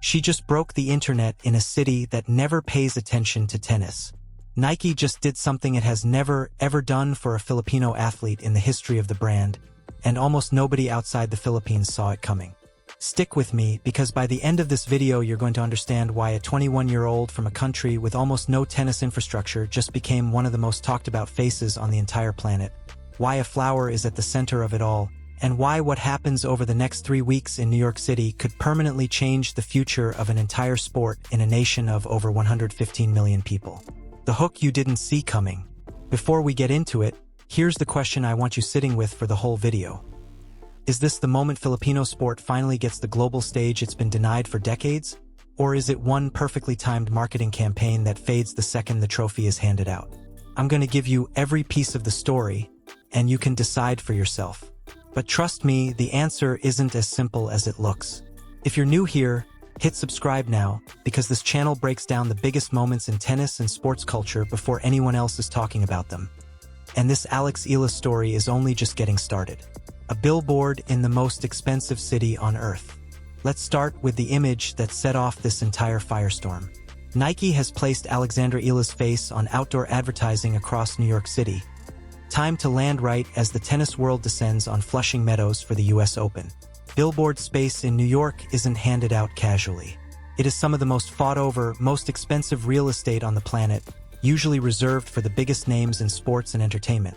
She just broke the internet in a city that never pays attention to tennis. Nike just did something it has never, ever done for a Filipino athlete in the history of the brand, and almost nobody outside the Philippines saw it coming. Stick with me, because by the end of this video you're going to understand why a 21-year-old from a country with almost no tennis infrastructure just became one of the most talked about faces on the entire planet, why a flower is at the center of it all, and why what happens over the next 3 weeks in New York City could permanently change the future of an entire sport in a nation of over 115 million people. The hook you didn't see coming. Before we get into it, here's the question I want you sitting with for the whole video. Is this the moment Filipino sport finally gets the global stage it's been denied for decades? Or is it one perfectly timed marketing campaign that fades the second the trophy is handed out? I'm going to give you every piece of the story, and you can decide for yourself. But trust me, the answer isn't as simple as it looks. If you're new here, hit subscribe now, because this channel breaks down the biggest moments in tennis and sports culture before anyone else is talking about them. And this Alex Eala story is only just getting started. A billboard in the most expensive city on earth. Let's start with the image that set off this entire firestorm. Nike has placed Alexandra Eala's face on outdoor advertising across New York City. Time to land right as the tennis world descends on Flushing Meadows for the US Open. Billboard space in New York isn't handed out casually. It is some of the most fought-over, most expensive real estate on the planet, usually reserved for the biggest names in sports and entertainment.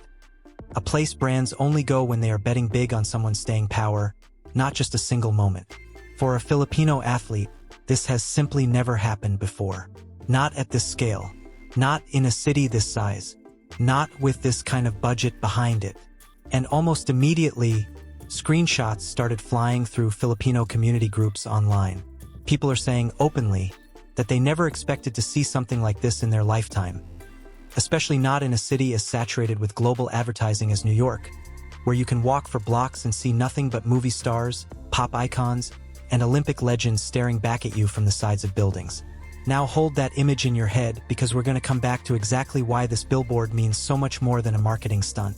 A place brands only go when they are betting big on someone's staying power, not just a single moment. For a Filipino athlete, this has simply never happened before. Not at this scale. Not in a city this size. Not with this kind of budget behind it. And almost immediately, screenshots started flying through Filipino community groups online. People are saying openly that they never expected to see something like this in their lifetime. Especially not in a city as saturated with global advertising as New York, where you can walk for blocks and see nothing but movie stars, pop icons, and Olympic legends staring back at you from the sides of buildings. Now hold that image in your head, because we're going to come back to exactly why this billboard means so much more than a marketing stunt.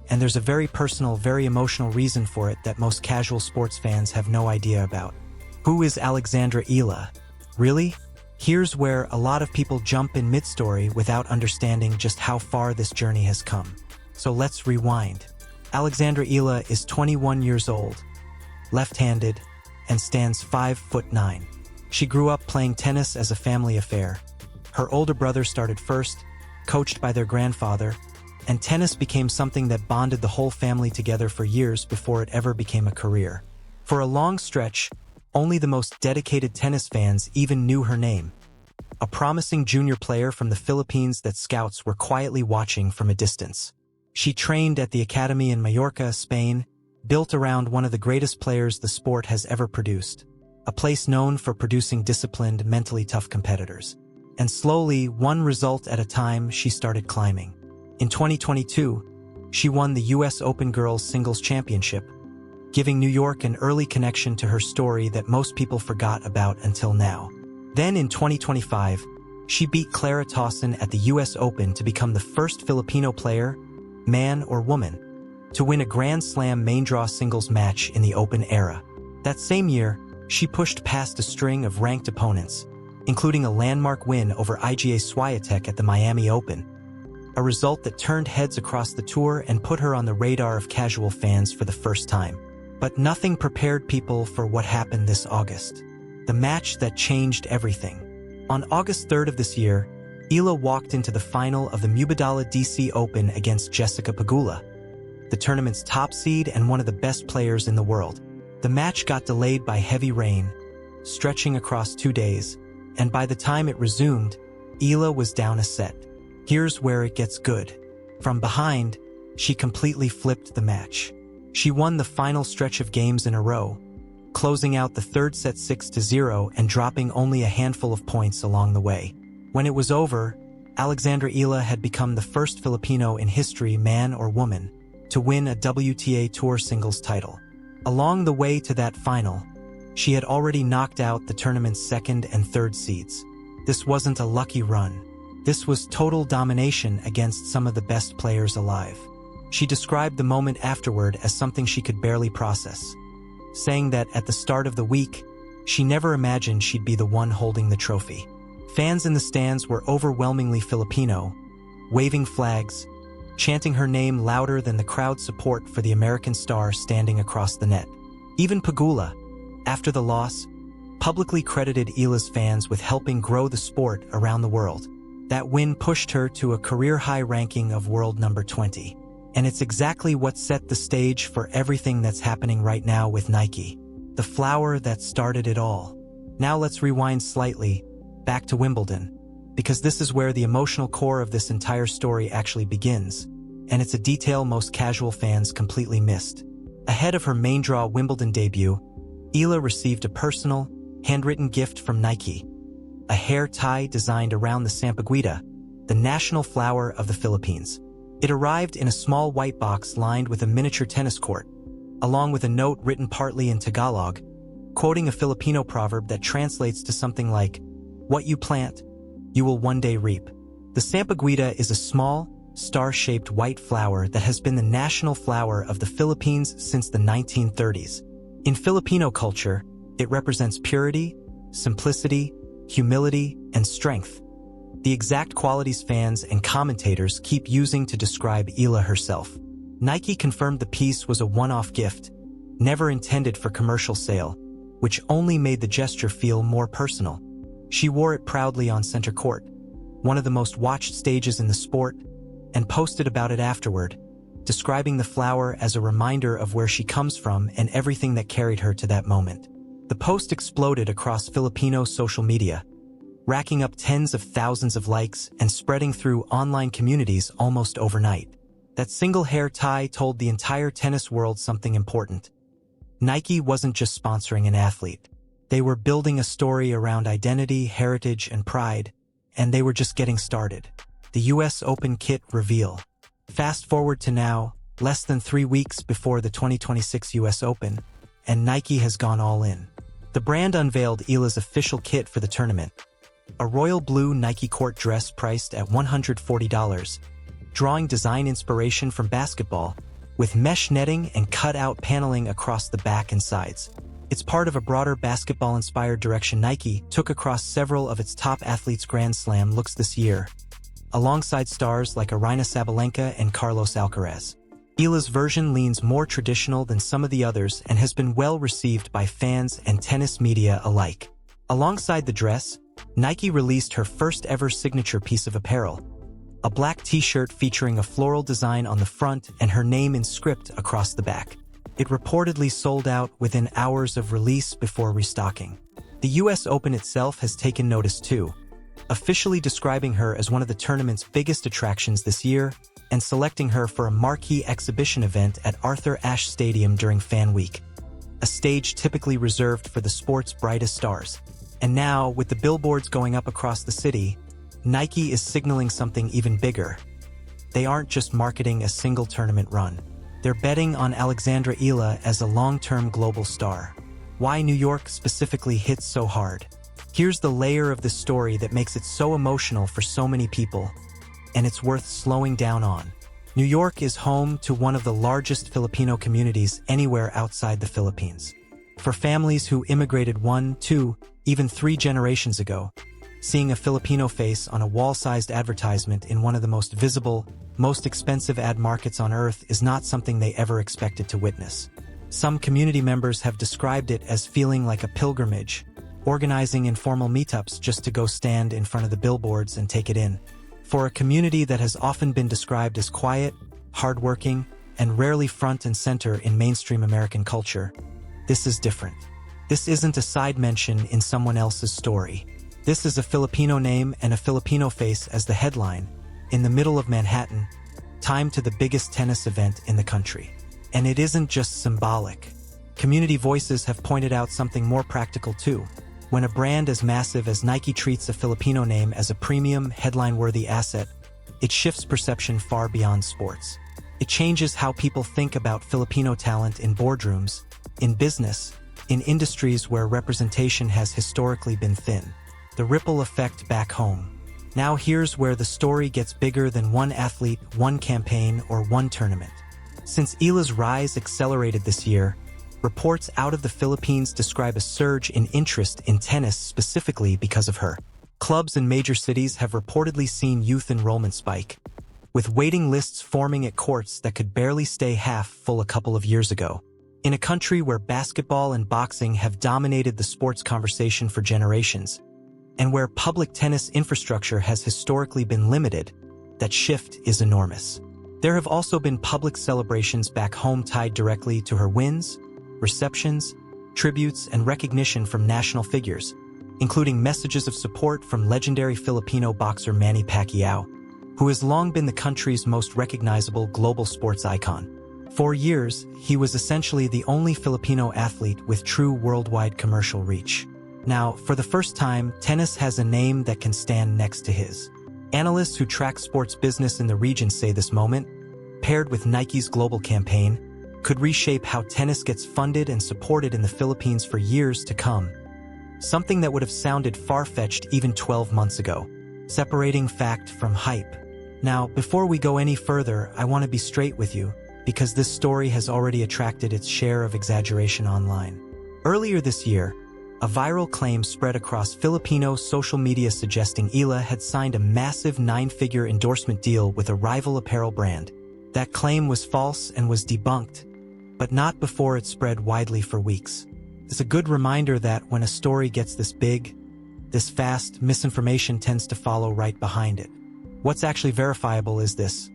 And there's a very personal, very emotional reason for it that most casual sports fans have no idea about. Who is Alexandra Eala? Really? Here's where a lot of people jump in mid-story without understanding just how far this journey has come. So let's rewind. Alexandra Eala is 21 years old, left-handed, and stands 5'9". She grew up playing tennis as a family affair. Her older brother started first, coached by their grandfather, and tennis became something that bonded the whole family together for years before it ever became a career. For a long stretch, only the most dedicated tennis fans even knew her name. A promising junior player from the Philippines that scouts were quietly watching from a distance. She trained at the academy in Mallorca, Spain, built around one of the greatest players the sport has ever produced. A place known for producing disciplined, mentally tough competitors. And slowly, one result at a time, she started climbing. In 2022, she won the US Open Girls Singles Championship, giving New York an early connection to her story that most people forgot about until now. Then in 2025, she beat Clara Tauson at the US Open to become the first Filipino player, man or woman, to win a Grand Slam main draw singles match in the Open era. That same year, she pushed past a string of ranked opponents, including a landmark win over Iga Swiatek at the Miami Open, a result that turned heads across the tour and put her on the radar of casual fans for the first time. But nothing prepared people for what happened this August. The match that changed everything. On August 3rd of this year, Eala walked into the final of the Mubadala DC Open against Jessica Pegula, the tournament's top seed and one of the best players in the world. The match got delayed by heavy rain, stretching across 2 days, and by the time it resumed, Eala was down a set. Here's where it gets good. From behind, she completely flipped the match. She won the final stretch of games in a row, closing out the third set 6-0 and dropping only a handful of points along the way. When it was over, Alexandra Eala had become the first Filipino in history, man or woman, to win a WTA Tour singles title. Along the way to that final, she had already knocked out the tournament's second and third seeds. This wasn't a lucky run. This was total domination against some of the best players alive. She described the moment afterward as something she could barely process, saying that at the start of the week, She never imagined she'd be the one holding the trophy. Fans in the stands were overwhelmingly Filipino, waving flags, chanting her name louder than the crowd's support for the American star standing across the net. Even Pagula, after the loss, publicly credited Eala's fans with helping grow the sport around the world. That win pushed her to a career-high ranking of world number 20. And it's exactly what set the stage for everything that's happening right now with Nike, the flower that started it all. Now let's rewind slightly, back to Wimbledon, because this is where the emotional core of this entire story actually begins, and it's a detail most casual fans completely missed. Ahead of her main draw Wimbledon debut, Eala received a personal, handwritten gift from Nike, a hair tie designed around the sampaguita, the national flower of the Philippines. It arrived in a small white box lined with a miniature tennis court, along with a note written partly in Tagalog, quoting a Filipino proverb that translates to something like, "What you plant, you will one day reap." The sampaguita is a small, star-shaped white flower that has been the national flower of the Philippines since the 1930s. In Filipino culture, it represents purity, simplicity, humility, and strength. The exact qualities fans and commentators keep using to describe Eala herself. Nike confirmed the piece was a one-off gift, never intended for commercial sale, which only made the gesture feel more personal. She wore it proudly on center court, one of the most watched stages in the sport, and posted about it afterward, describing the flower as a reminder of where she comes from and everything that carried her to that moment. The post exploded across Filipino social media, racking up tens of thousands of likes and spreading through online communities almost overnight. That single hair tie told the entire tennis world something important. Nike wasn't just sponsoring an athlete. They were building a story around identity, heritage, and pride, and they were just getting started. The US Open kit reveal. Fast forward to now, less than 3 weeks before the 2026 US Open, and Nike has gone all in. The brand unveiled Eala's official kit for the tournament, a royal blue Nike court dress priced at $140, drawing design inspiration from basketball, with mesh netting and cut-out paneling across the back and sides. It's part of a broader basketball-inspired direction Nike took across several of its top athletes' Grand Slam looks this year, alongside stars like Aryna Sabalenka and Carlos Alcaraz. Eala's version leans more traditional than some of the others and has been well received by fans and tennis media alike. Alongside the dress, Nike released her first ever signature piece of apparel, a black t-shirt featuring a floral design on the front and her name in script across the back. It reportedly sold out within hours of release before restocking. The US Open itself has taken notice too, officially describing her as one of the tournament's biggest attractions this year and selecting her for a marquee exhibition event at Arthur Ashe Stadium during Fan Week, a stage typically reserved for the sport's brightest stars. And now, with the billboards going up across the city, Nike is signaling something even bigger. They aren't just marketing a single tournament run. They're betting on Alexandra Eala as a long-term global star. Why New York specifically hits so hard? Here's the layer of the story that makes it so emotional for so many people, and it's worth slowing down on. New York is home to one of the largest Filipino communities anywhere outside the Philippines. For families who immigrated 1, 2, even 3 generations ago, seeing a Filipino face on a wall-sized advertisement in one of the most visible, most expensive ad markets on earth is not something they ever expected to witness. Some community members have described it as feeling like a pilgrimage, organizing informal meetups just to go stand in front of the billboards and take it in. For a community that has often been described as quiet, hardworking, and rarely front and center in mainstream American culture, this is different. This isn't a side mention in someone else's story. This is a Filipino name and a Filipino face as the headline, in the middle of Manhattan, timed to the biggest tennis event in the country. And it isn't just symbolic. Community voices have pointed out something more practical too. When a brand as massive as Nike treats a Filipino name as a premium, headline-worthy asset, it shifts perception far beyond sports. It changes how people think about Filipino talent in boardrooms, in business, in industries where representation has historically been thin. The ripple effect back home. Now here's where the story gets bigger than one athlete, one campaign, or one tournament. Since Eala's rise accelerated this year, reports out of the Philippines describe a surge in interest in tennis specifically because of her. Clubs in major cities have reportedly seen youth enrollment spike, with waiting lists forming at courts that could barely stay half full a couple of years ago. In a country where basketball and boxing have dominated the sports conversation for generations, and where public tennis infrastructure has historically been limited, that shift is enormous. There have also been public celebrations back home tied directly to her wins, receptions, tributes, and recognition from national figures, including messages of support from legendary Filipino boxer Manny Pacquiao, who has long been the country's most recognizable global sports icon. For years, he was essentially the only Filipino athlete with true worldwide commercial reach. Now, for the first time, tennis has a name that can stand next to his. Analysts who track sports business in the region say this moment, paired with Nike's global campaign, could reshape how tennis gets funded and supported in the Philippines for years to come. Something that would have sounded far-fetched even 12 months ago, separating fact from hype. Now, before we go any further, I want to be straight with you, because this story has already attracted its share of exaggeration online. Earlier this year, a viral claim spread across Filipino social media suggesting Eala had signed a massive 9-figure endorsement deal with a rival apparel brand. That claim was false and was debunked, but not before it spread widely for weeks. It's a good reminder that when a story gets this big, this fast, misinformation tends to follow right behind it. What's actually verifiable is this.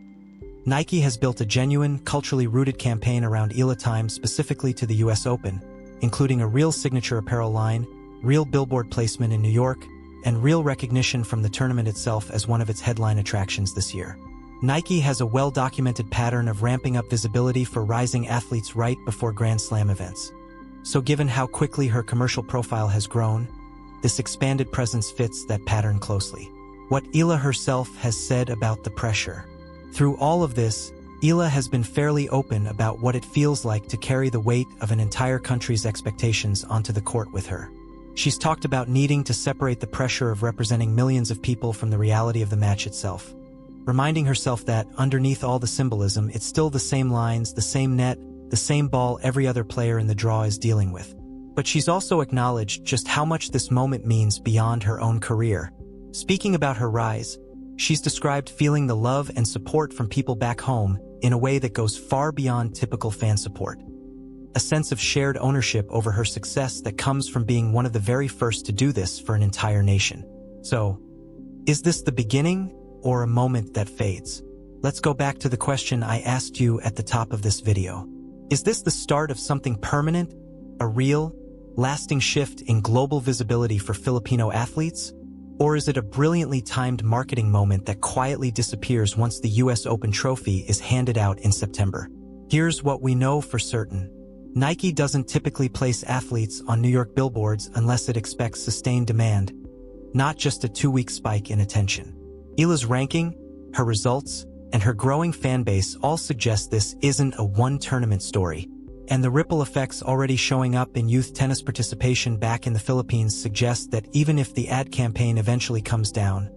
Nike has built a genuine, culturally rooted campaign around Eala time specifically to the US Open, including a real signature apparel line, real Billboard placement in New York, and real recognition from the tournament itself as one of its headline attractions this year. Nike has a well-documented pattern of ramping up visibility for rising athletes right before Grand Slam events. So given how quickly her commercial profile has grown, this expanded presence fits that pattern closely. What Eala herself has said about the pressure. Through all of this, Eala has been fairly open about what it feels like to carry the weight of an entire country's expectations onto the court with her. She's talked about needing to separate the pressure of representing millions of people from the reality of the match itself, reminding herself that, underneath all the symbolism, it's still the same lines, the same net, the same ball every other player in the draw is dealing with. But she's also acknowledged just how much this moment means beyond her own career. Speaking about her rise, she's described feeling the love and support from people back home in a way that goes far beyond typical fan support. A sense of shared ownership over her success that comes from being one of the very first to do this for an entire nation. So, is this the beginning or a moment that fades? Let's go back to the question I asked you at the top of this video. Is this the start of something permanent, a real, lasting shift in global visibility for Filipino athletes? Or is it a brilliantly timed marketing moment that quietly disappears once the US Open trophy is handed out in September? Here's what we know for certain. Nike doesn't typically place athletes on New York billboards unless it expects sustained demand, not just a 2-week spike in attention. Eala's ranking, her results, and her growing fan base all suggest this isn't a one-tournament story, and the ripple effects already showing up in youth tennis participation back in the Philippines suggest that even if the ad campaign eventually comes down,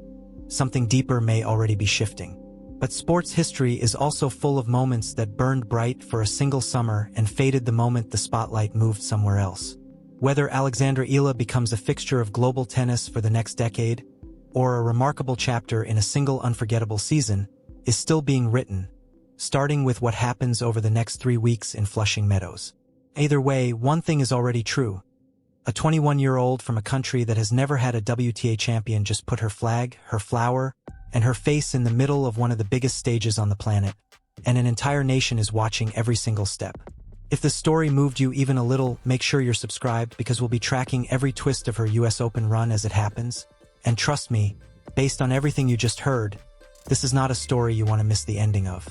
something deeper may already be shifting. But sports history is also full of moments that burned bright for a single summer and faded the moment the spotlight moved somewhere else. Whether Alexandra Eala becomes a fixture of global tennis for the next decade, or a remarkable chapter in a single unforgettable season, is still being written, starting with what happens over the next 3 weeks in Flushing Meadows. Either way, one thing is already true. A 21-year-old from a country that has never had a WTA champion just put her flag, her flower, and her face in the middle of one of the biggest stages on the planet, and an entire nation is watching every single step. If this story moved you even a little, make sure you're subscribed because we'll be tracking every twist of her US Open run as it happens. And trust me, based on everything you just heard, this is not a story you want to miss the ending of.